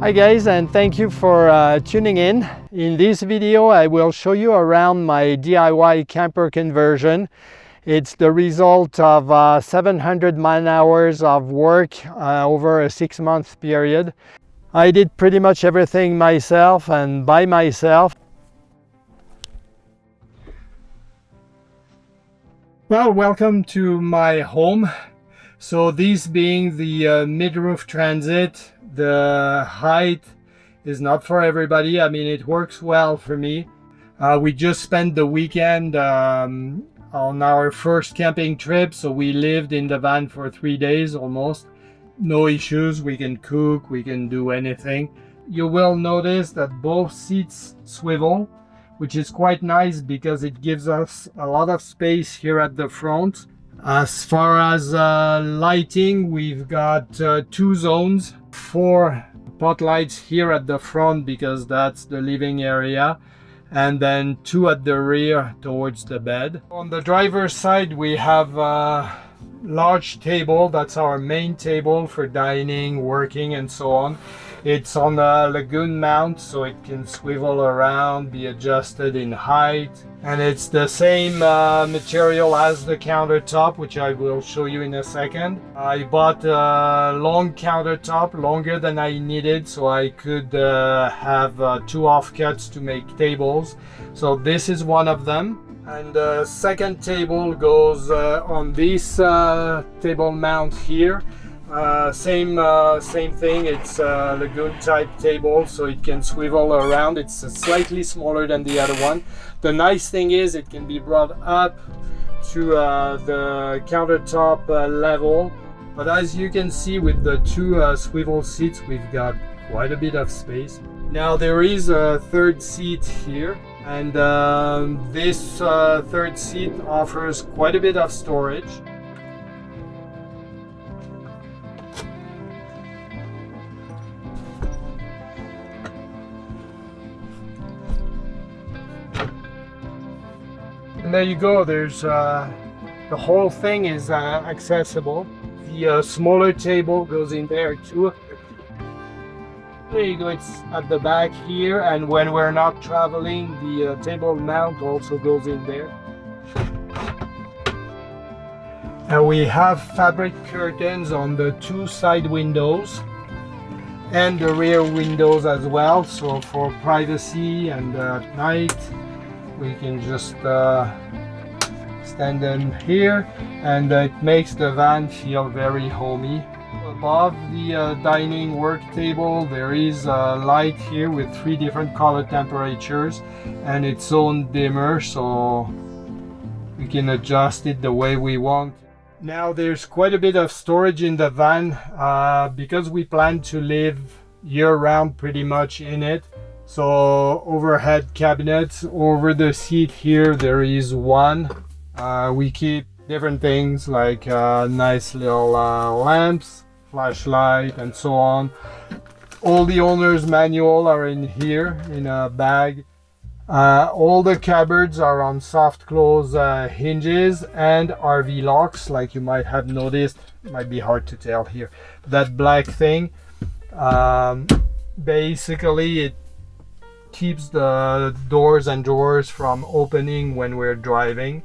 Hi guys, and thank you for tuning in. In this video I will show you around my DIY camper conversion. It's the result of 700 man-hours of work over a 6-month period. I did pretty much everything myself and by myself. Well, welcome to my home. So this being the mid-roof transit, the height is not for everybody. I mean, it works well for me. We just spent the weekend on our first camping trip, so we lived in the van for 3 days almost. No issues, we can cook, we can do anything. You will notice that both seats swivel, which is quite nice because it gives us a lot of space here at the front. As far as lighting, we've got 2 zones, 4 spotlights here at the front because that's the living area, and then 2 at the rear towards the bed. On the driver's side, we have a large table. That's our main table for dining, working, and so on. It's on a lagoon mount, so it can swivel around, be adjusted in height. And it's the same material as the countertop, which I will show you in a second. I bought a long countertop, longer than I needed, so I could have 2 offcuts to make tables. So this is one of them. And the second table goes on this table mount here. Same thing, it's a lagoon type table, so it can swivel around. It's slightly smaller than the other one. The nice thing is it can be brought up to the countertop level, but as you can see with the 2 swivel seats, we've got quite a bit of space. Now there is a third seat here, and this third seat offers quite a bit of storage. And there you go, there's the whole thing is accessible. The smaller table goes in there too. There you go, it's at the back here, and when we're not traveling, the table mount also goes in there. And we have fabric curtains on the 2 side windows and the rear windows as well, so for privacy and at night we can just stand them here, and it makes the van feel very homey. Above the dining work table there is a light here with 3 different color temperatures and its own dimmer, so we can adjust it the way we want. Now there's quite a bit of storage in the van because we plan to live year-round pretty much in it. So overhead cabinets over the seat here, there is one. We keep different things like nice little lamps, flashlight, and so on. All the owner's manual are in here in a bag. All the cupboards are on soft close hinges and RV locks, like you might have noticed. It might be hard to tell here. That black thing, basically it keeps the doors and drawers from opening when we're driving.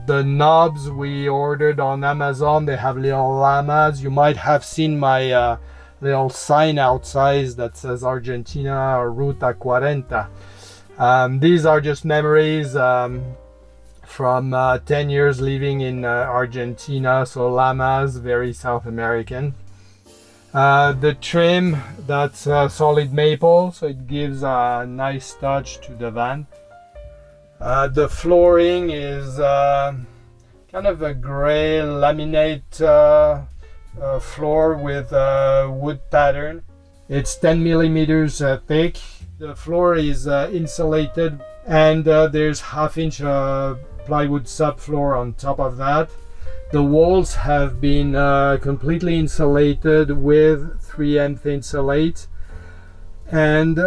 The knobs we ordered on Amazon, they have little llamas. You might have seen my little sign outside that says Argentina Ruta 40. These are just memories from 10 years living in Argentina, so llamas, very South American. The trim, that's solid maple, so it gives a nice touch to the van. The flooring is kind of a gray laminate floor with wood pattern. It's 10 millimeters thick. The floor is insulated, and there's 1/2 inch plywood subfloor on top of that. The walls have been completely insulated with 3M Thinsulate and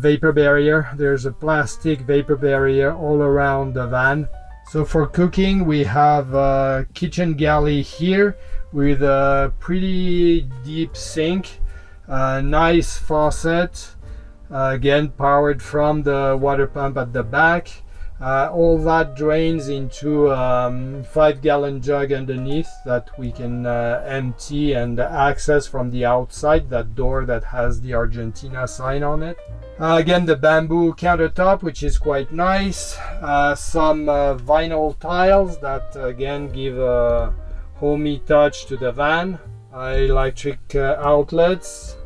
vapor barrier. There's a plastic vapor barrier all around the van. So for cooking, we have a kitchen galley here with a pretty deep sink. Nice faucet, again powered from the water pump at the back. All that drains into 5-gallon jug underneath that we can empty and access from the outside, that door that has the Argentina sign on it. Again, the bamboo countertop, which is quite nice. Some vinyl tiles that again give a homey touch to the van. Electric outlets.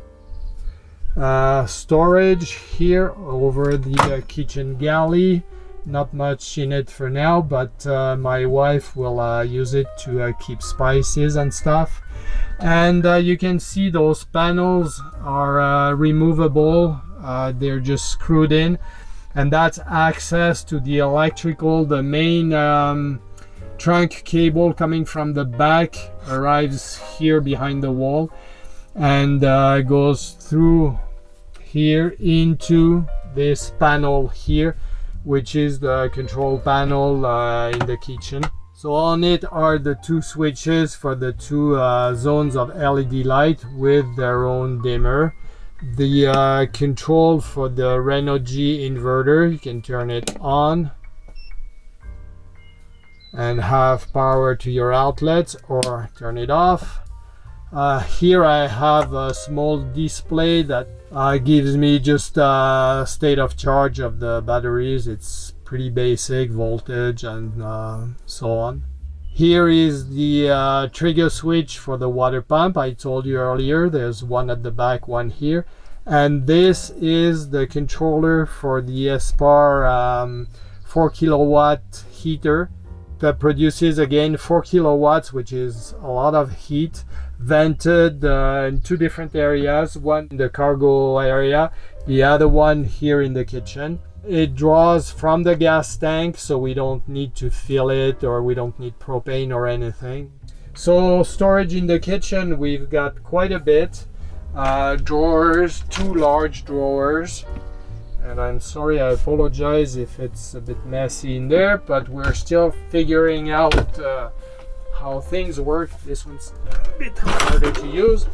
Storage here over the kitchen galley. Not much in it for now, but my wife will use it to keep spices and stuff. And you can see those panels are removable. They're just screwed in, and that's access to the electrical. The main trunk cable coming from the back arrives here behind the wall and goes through here into this panel here, which is the control panel in the kitchen. So on it are the two switches for the two zones of LED light with their own dimmer. The control for the Renogy inverter, you can turn it on and have power to your outlets or turn it off. Here I have a small display that gives me just a state of charge of the batteries. It's pretty basic voltage and so on. Here is the trigger switch for the water pump. I told you earlier there's one at the back, one here, and this is the controller for the Espar 4 kilowatt heater that produces again 4 kilowatts, which is a lot of heat, vented in two different areas, one in the cargo area, the other one here in the kitchen. It draws from the gas tank, so we don't need to fill it, or we don't need propane or anything. So storage in the kitchen, we've got quite a bit. Drawers, two large drawers, and I'm sorry, I apologize if it's a bit messy in there, but we're still figuring out how things work. This one's a bit harder to use,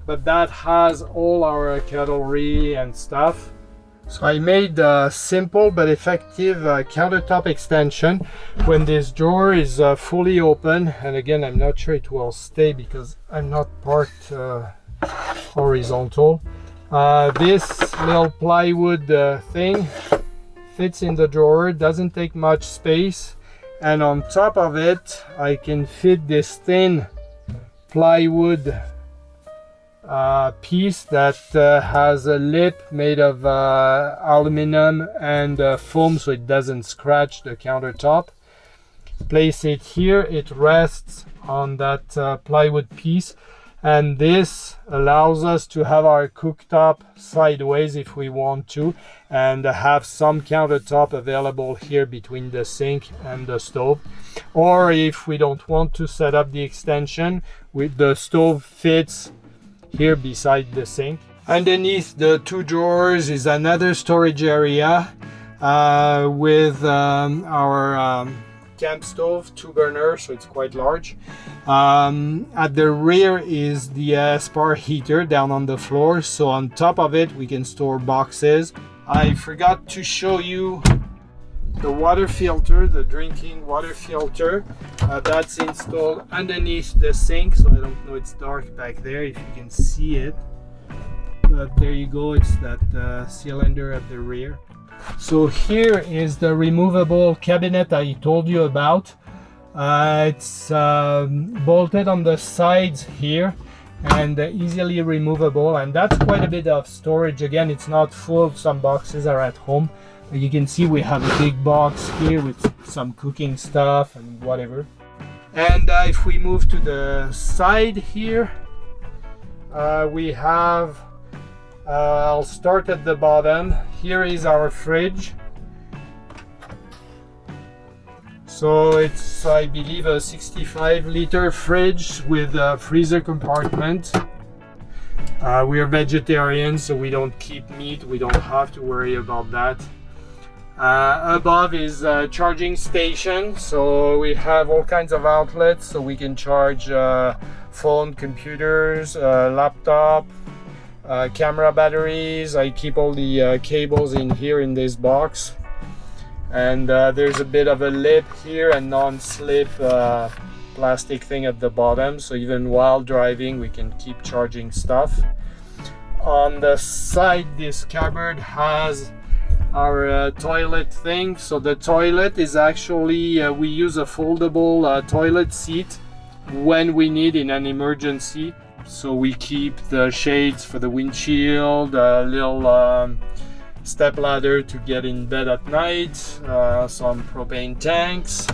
but that has all our cutlery and stuff. So I made a simple but effective countertop extension. When this drawer is fully open, and again I'm not sure it will stay because I'm not parked horizontal. This little plywood thing fits in the drawer, doesn't take much space, and on top of it I can fit this thin plywood piece that has a lip made of aluminum and foam, so it doesn't scratch the countertop. Place it here, it rests on that plywood piece, and this allows us to have our cooktop sideways if we want to, and have some countertop available here between the sink and the stove. Or if we don't want to set up the extension, with the stove fits here beside the sink. Underneath the two drawers is another storage area with our camp stove, 2 burners, so it's quite large. At the rear is the Espar heater down on the floor, so on top of it we can store boxes. I forgot to show you the water filter, the drinking water filter. That's installed underneath the sink, so I don't know, it's dark back there if you can see it, but there you go, it's that cylinder at the rear. So here is the removable cabinet I told you about. It's bolted on the sides here and easily removable, and that's quite a bit of storage. Again, it's not full, some boxes are at home. You can see we have a big box here with some cooking stuff and whatever. And if we move to the side here, we have, I'll start at the bottom. Here is our fridge. So it's, I believe, a 65-liter fridge with a freezer compartment. We are vegetarians, so we don't keep meat. We don't have to worry about that. Above is a charging station, so we have all kinds of outlets, so we can charge phone, computers, laptop, camera batteries. I keep all the cables in here in this box, and there's a bit of a lip here and non-slip plastic thing at the bottom, so even while driving we can keep charging stuff. On the side, this cupboard has our toilet thing. So the toilet is actually we use a foldable toilet seat when we need in an emergency. So we keep the shades for the windshield, a little step ladder to get in bed at night, some propane tanks,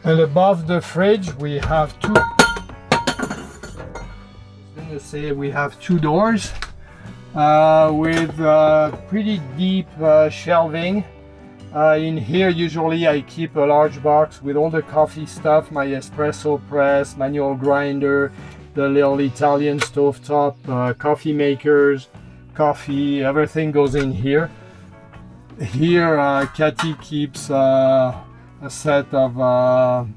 and above the fridge we have two doors with pretty deep shelving. In here usually I keep a large box with all the coffee stuff, my espresso press, manual grinder, the little Italian stovetop, coffee makers, coffee, everything goes in here. Here Cathy keeps a set of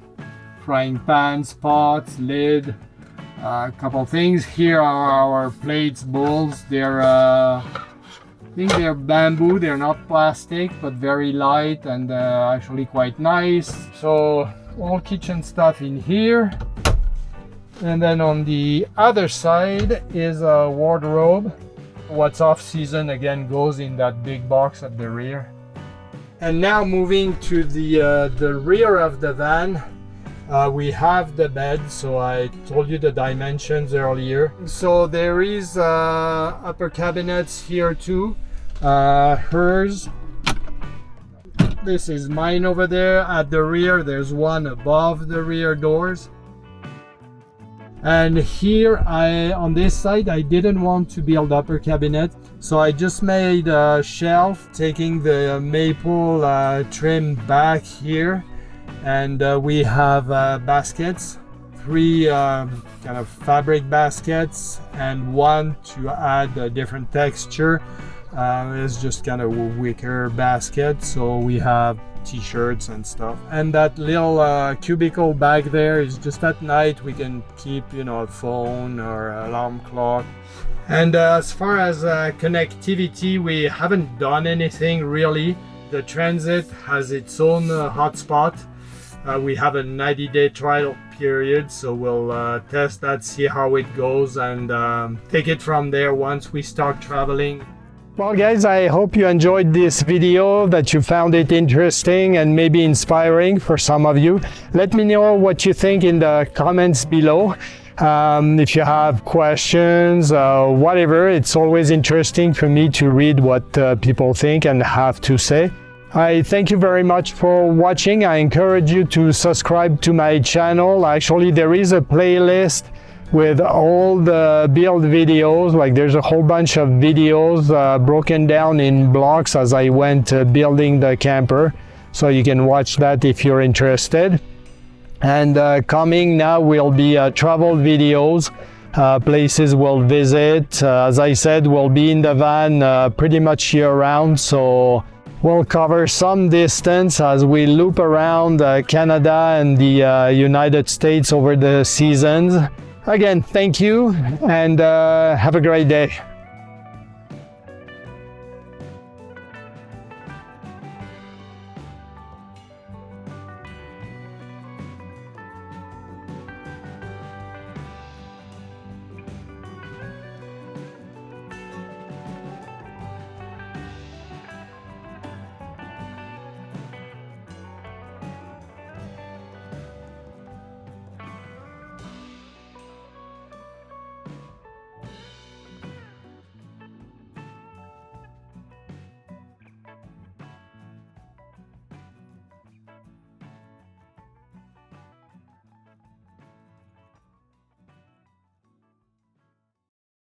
frying pans, pots, lid, a couple things. Here are our plates, bowls. They're I think they're bamboo, they're not plastic, but very light and actually quite nice. So all kitchen stuff in here. And then on the other side is a wardrobe. What's off season again goes in that big box at the rear. And now moving to the rear of the van, we have the bed. So I told you the dimensions earlier. So there is upper cabinets here too. Hers. This is mine over there at the rear. There's one above the rear doors. And here on this side I didn't want to build upper cabinet, so I just made a shelf taking the maple trim back here, and we have baskets, three kind of fabric baskets and one to add a different texture. It's just kind of a wicker basket, so we have t-shirts and stuff. And that little cubicle back there is just at night we can keep, you know, a phone or alarm clock. And as far as connectivity, we haven't done anything really. The Transit has its own hotspot. We have a 90-day trial period, so we'll test that, see how it goes, and take it from there once we start traveling. Well guys, I hope you enjoyed this video, that you found it interesting and maybe inspiring for some of you. Let me know what you think in the comments below. If you have questions, whatever, it's always interesting for me to read what people think and have to say. I thank you very much for watching. I encourage you to subscribe to my channel. Actually, there is a playlist with all the build videos. Like there's a whole bunch of videos broken down in blocks as I went building the camper, so you can watch that if you're interested. And coming now will be travel videos, places we'll visit. As I said, we'll be in the van pretty much year round, so we'll cover some distance as we loop around Canada and the United States over the seasons. Again, thank you, and have a great day.